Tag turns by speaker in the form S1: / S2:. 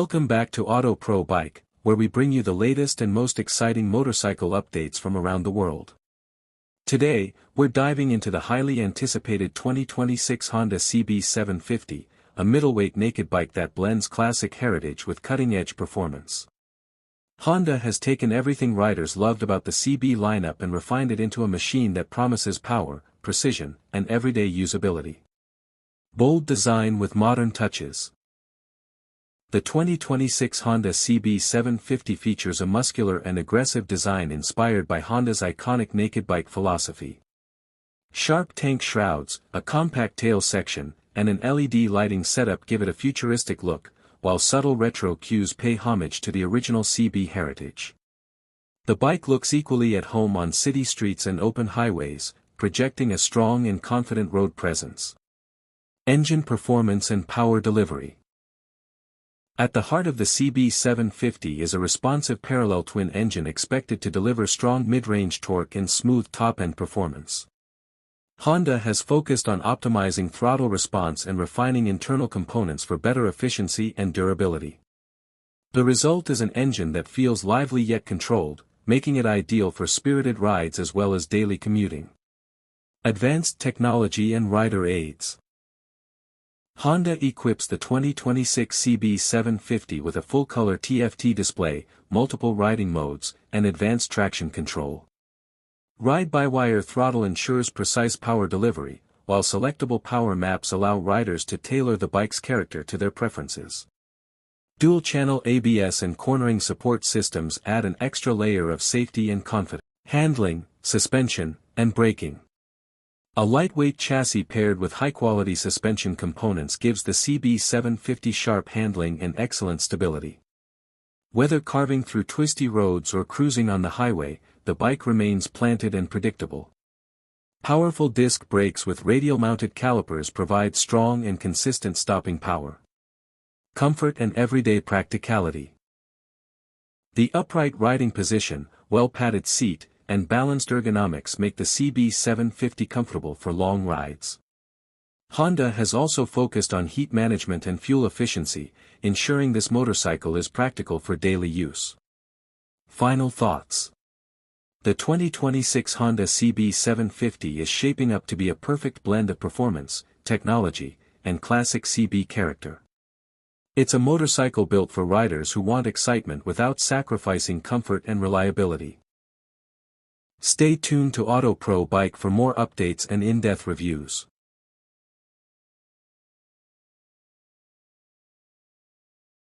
S1: Welcome back to Auto Pro Bike, where we bring you the latest and most exciting motorcycle updates from around the world. Today, we're diving into the highly anticipated 2026 Honda CB750, a middleweight naked bike that blends classic heritage with cutting-edge performance. Honda has taken everything riders loved about the CB lineup and refined it into a machine that promises power, precision, and everyday usability. Bold design with modern touches. The 2026 Honda CB750 features a muscular and aggressive design inspired by Honda's iconic naked bike philosophy. Sharp tank shrouds, a compact tail section, and an LED lighting setup give it a futuristic look, while subtle retro cues pay homage to the original CB heritage. The bike looks equally at home on city streets and open highways, projecting a strong and confident road presence. Engine performance and power delivery. At the heart of the CB750 is a responsive parallel twin engine expected to deliver strong mid-range torque and smooth top-end performance. Honda has focused on optimizing throttle response and refining internal components for better efficiency and durability. The result is an engine that feels lively yet controlled, making it ideal for spirited rides as well as daily commuting. Advanced technology and rider aids. Honda equips the 2026 CB750 with a full-color TFT display, multiple riding modes, and advanced traction control. Ride-by-wire throttle ensures precise power delivery, while selectable power maps allow riders to tailor the bike's character to their preferences. Dual-channel ABS and cornering support systems add an extra layer of safety and confidence. Handling, suspension, and braking. A lightweight chassis paired with high-quality suspension components gives the CB750 sharp handling and excellent stability. Whether carving through twisty roads or cruising on the highway, the bike remains planted and predictable. Powerful disc brakes with radial-mounted calipers provide strong and consistent stopping power. Comfort and everyday practicality. The upright riding position, well-padded seat, and balanced ergonomics make the CB750 comfortable for long rides. Honda has also focused on heat management and fuel efficiency, ensuring this motorcycle is practical for daily use. Final thoughts. The 2026 Honda CB750 is shaping up to be a perfect blend of performance, technology, and classic CB character. It's a motorcycle built for riders who want excitement without sacrificing comfort and reliability. Stay tuned to Auto Pro Bike for more updates and in-depth reviews.